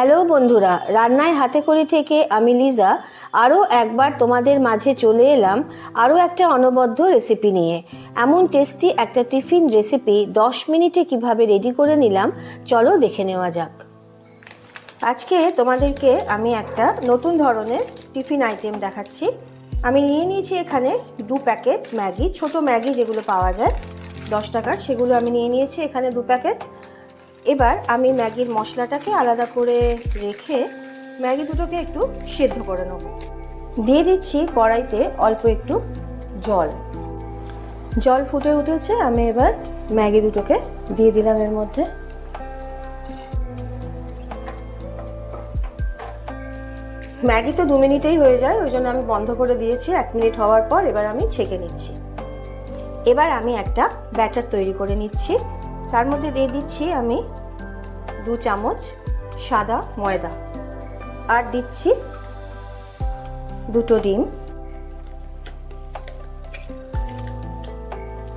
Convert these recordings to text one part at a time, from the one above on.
Hello বন্ধুরা, রান্নায় হাতেখড়ি থেকে আমি লিজা আরও একবার তোমাদের মাঝে চলে এলাম আরও একটা অনবদ্য রেসিপি নিয়ে। এমন টেস্টি একটা টিফিন রেসিপি 10 মিনিটে কিভাবে রেডি করে নিলাম, চলো দেখে নেওয়া যাক। আজকে তোমাদেরকে আমি একটা নতুন ধরনের টিফিন আইটেম দেখাচ্ছি। আমি নিয়ে নিয়েছি এখানে 2 প্যাকেট ম্যাগি, ছোট ম্যাগি যেগুলো পাওয়া যায় 10 টাকার, সেগুলো আমি নিয়ে নিয়েছি এখানে 2 প্যাকেট। এবার আমি ম্যাগির মশলাটাকে আলাদা করে রেখে ম্যাগি দুটোকে একটু সেদ্ধ করে নেব। দিয়ে দিচ্ছি কড়াইতে অল্প একটু জল। জল ফুটে উঠেছে, আমি এবার ম্যাগি দুটোকে দিয়ে দিলাম এর মধ্যে। ম্যাগি তো 2 মিনিটেই হয়ে যায়, ওই জন্য আমি বন্ধ করে দিয়েছি। 1 মিনিট হওয়ার পর এবার আমি ছেঁকে নিচ্ছি। এবার আমি একটা ব্যাটার তৈরি করে নিচ্ছি। তার মধ্যে দিয়ে দিচ্ছি আমি 2 চামচ সাদা ময়দা, আর দিচ্ছি 2টো ডিম,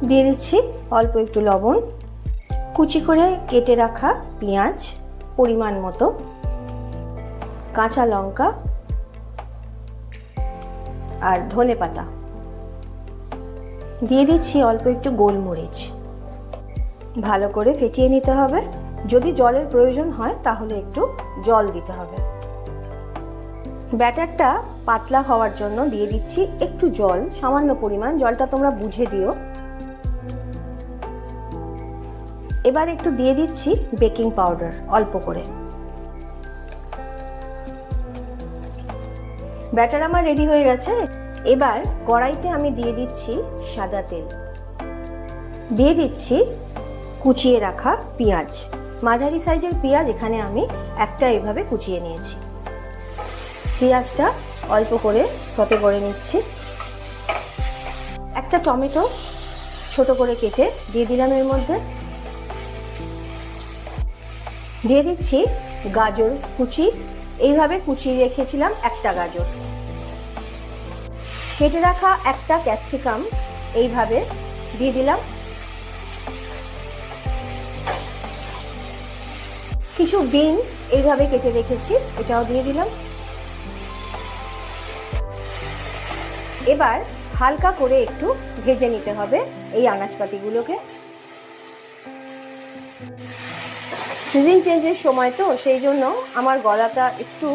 দিয়ে দিচ্ছি অল্প একটু লবণ, কুচি করে কেটে রাখা পেঁয়াজ পরিমাণ মতো, কাঁচা লঙ্কা আর ধনেপাতা, দিয়ে দিচ্ছি অল্প একটু গোলমরিচ। ভালো করে ফেটিয়ে নিতে হবে। যদি জলের প্রয়োজন হয় তাহলে একটু জল দিতে হবে। ব্যাটারটা পাতলা হওয়ার জন্য দিয়ে দিচ্ছি একটু জল, সামান্য পরিমাণ। জলটা তোমরা বুঝে দিও। এবার একটু দিয়ে দিচ্ছি বেকিং পাউডার অল্প করে। ব্যাটার আমার রেডি হয়ে গেছে। এবার কড়াইতে আমি দিয়ে দিচ্ছি সাদা তেল, দিয়ে দিচ্ছি কুচিয়ে রাখা পেঁয়াজ। মাঝারি সাইজের পেঁয়াজ এখানে আমি একটা এভাবে কুচিয়ে নিয়েছি। পেঁয়াজটা অল্প করে সতে করে নিচ্ছি। একটা টমেটো ছোট করে কেটে দিয়ে দিলাম এর মধ্যে। দিয়ে দিচ্ছি গাজর কুচি, এইভাবে কুচিয়ে রেখেছিলাম একটা গাজর। কেটে রাখা একটা ক্যাপসিকাম এইভাবে দিয়ে দিলাম। কিছু বিনস এইভাবে কেটে রেখেছি, এটাও দিয়ে দিলাম। এবার হালকা করে একটু ভেজে নিতে হবে এই আনাজপাতিগুলোকে। সিজন চেঞ্জের সময় তো, সেই জন্য আমার গলাটা একটু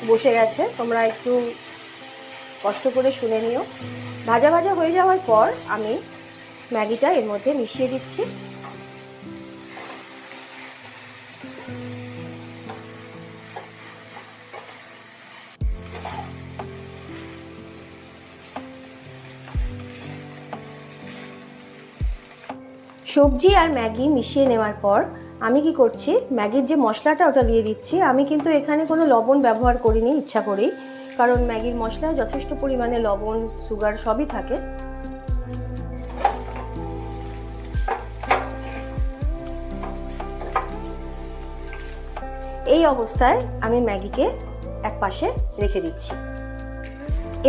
বসে গেছে, তোমরা একটু কষ্ট করে শুনে নিও। ভাজা ভাজা হয়ে যাওয়ার পর আমি ম্যাগিটা এর মধ্যে মিশিয়ে দিচ্ছি। সবজি আর ম্যাগি মিশিয়ে নেওয়ার পর আমি কি করছি, ম্যাগির যে মশলাটা ওটা দিয়ে দিচ্ছি। আমি কিন্তু এখানে কোনো লবণ ব্যবহার করিনি ইচ্ছা করেই, কারণ ম্যাগির মশলায় যথেষ্ট পরিমাণে লবণ, সুগার সবই থাকে। এই অবস্থায় আমি ম্যাগিকে এক পাশে রেখে দিচ্ছি।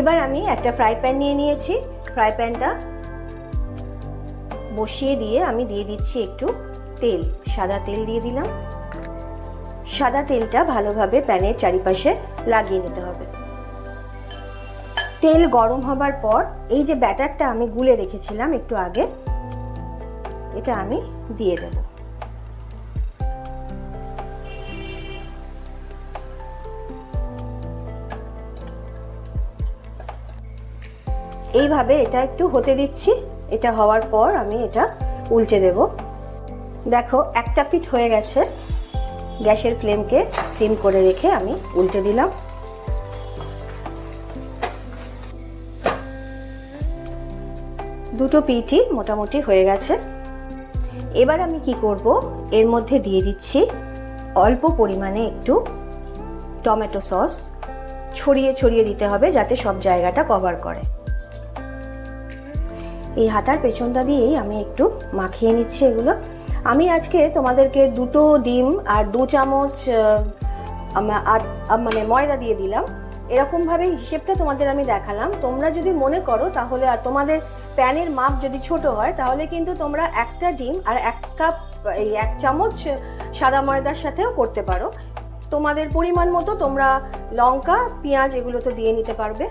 এবার আমি একটা ফ্রাই প্যান নিয়ে নিয়েছি। ফ্রাই প্যানটা বসিয়ে দিয়ে আমি দিয়ে দিচ্ছি একটু তেল, সাদা তেল দিয়ে দিলাম। সাদা তেলটা ভালোভাবে প্যানের চারিপাশে লাগিয়ে নিতে হবে। তেল গরম হবার পর এই যে ব্যাটারটা আমি গুলে রেখেছিলাম একটু আগে, এটা আমি দিয়ে দেব। এইভাবে এটা একটু হতে দিচ্ছি। এটা হওয়ার পর আমি এটা উল্টে দেব। দেখো একটা পিঠ হয়ে গেছে। গ্যাসের ফ্লেমকে সিম করে রেখে আমি উল্টে দিলাম। দুটো পিঠই মোটামুটি হয়ে গেছে। এবার আমি কি করব, এর মধ্যে দিয়ে দিচ্ছি অল্প পরিমাণে একটু টমেটো সস। ছড়িয়ে ছড়িয়ে দিতে হবে যাতে সব জায়গাটা কভার করে। এই হাতার পেছনটা দিয়েই আমি একটু মাখিয়ে নিচ্ছি এগুলো। আমি আজকে তোমাদেরকে 2টো ডিম আর 2 চামচ মানে ময়দা দিয়ে দিলাম। এরকমভাবে হিসেবটা তোমাদের আমি দেখালাম। তোমরা যদি মনে করো তাহলে, আর তোমাদের প্যানের মাপ যদি ছোট হয় তাহলে কিন্তু তোমরা একটা ডিম আর 1 চামচ সাদা ময়দার সাথেও করতে পারো। তোমাদের পরিমাণ মতো তোমরা লঙ্কা পেঁয়াজ এগুলো তো দিয়ে নিতে পারবে।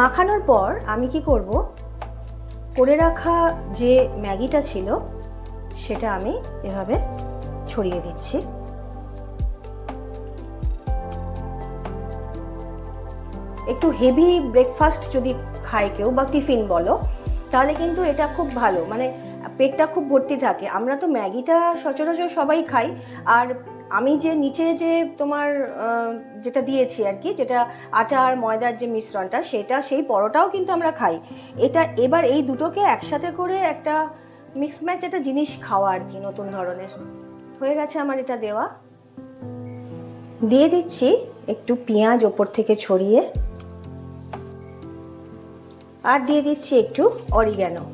মাখানোর পর আমি কি করব, করে রাখা যে ম্যাগিটা ছিল সেটা আমি এভাবে ছড়িয়ে দিচ্ছি। একটু হেভি ব্রেকফাস্ট যদি খায় কেউ বা টিফিন বলো, তাহলে কিন্তু এটা খুব ভালো, মানে পেটটা খুব ভর্তি থাকে। আমরা তো ম্যাগিটা সচরাচর সবাই খাই, আর আমি যে নিচে যে তোমার যেটা দিয়েছি আর কি, যেটা আটা আর ময়দার যে মিশ্রণটা, সেটা সেই পরোটাও কিন্তু আমরা খাই। এটা এবার এই দুটোকে একসাথে করে একটা মিক্স ম্যাচ একটা জিনিস খাওয়া আর কি, নতুন ধরনের। হয়ে গেছে আমার এটা দেওয়া। দিয়ে দিচ্ছি একটু পেঁয়াজ ওপর থেকে ছড়িয়ে, আর দিয়ে দিচ্ছি একটু অরিগ্যানো।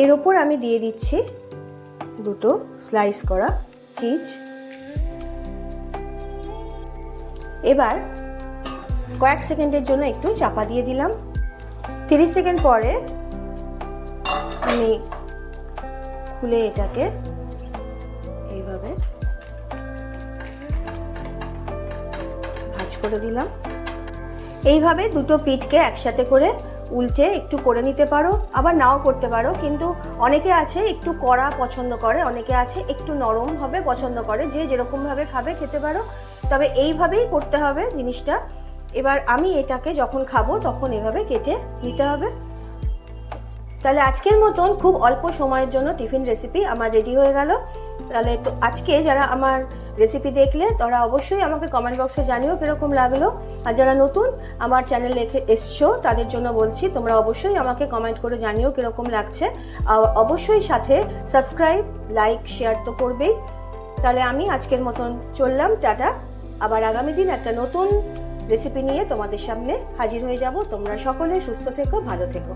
এর ওপর আমি দিয়ে দিচ্ছি দুটো স্লাইস করা চিজ। এবার কয়েক সেকেন্ডের জন্য একটু চাপা দিয়ে দিলাম। 30 সেকেন্ড পরে আমি খুলে এটাকে এইভাবে ভাঁজ করে দিলাম। এইভাবে দুটো পিঠকে একসাথে করে উল্টে একটু করে নিতে পারো, আবার নাও করতে পারো, কিন্তু অনেকে আছে একটু কড়া পছন্দ করে, অনেকে আছে একটু নরমভাবে পছন্দ করে, যে যেরকমভাবে খাবে খেতে পারো, তবে এইভাবেই করতে হবে জিনিসটা। এবার আমি এটাকে যখন খাবো তখন এভাবে কেটে নিতে হবে। তাহলে আজকের মতন খুব অল্প সময়ের জন্য টিফিন রেসিপি আমার রেডি হয়ে গেল। তাহলে তো আজকে যারা আমার রেসিপি দেখলে তারা অবশ্যই আমাকে কমেন্ট বক্সে জানিও কীরকম লাগলো। আর যারা নতুন আমার চ্যানেলে এসছো তাদের জন্য বলছি, তোমরা অবশ্যই আমাকে কমেন্ট করে জানিও কীরকম লাগছে। অবশ্যই সাথে সাবস্ক্রাইব, লাইক, শেয়ার তো করবেই। তাহলে আমি আজকের মতন চললাম, টাটা। আবার আগামী দিন একটা নতুন রেসিপি নিয়ে তোমাদের সামনে হাজির হয়ে যাব। তোমরা সকলে সুস্থ থেকো, ভালো থেকো।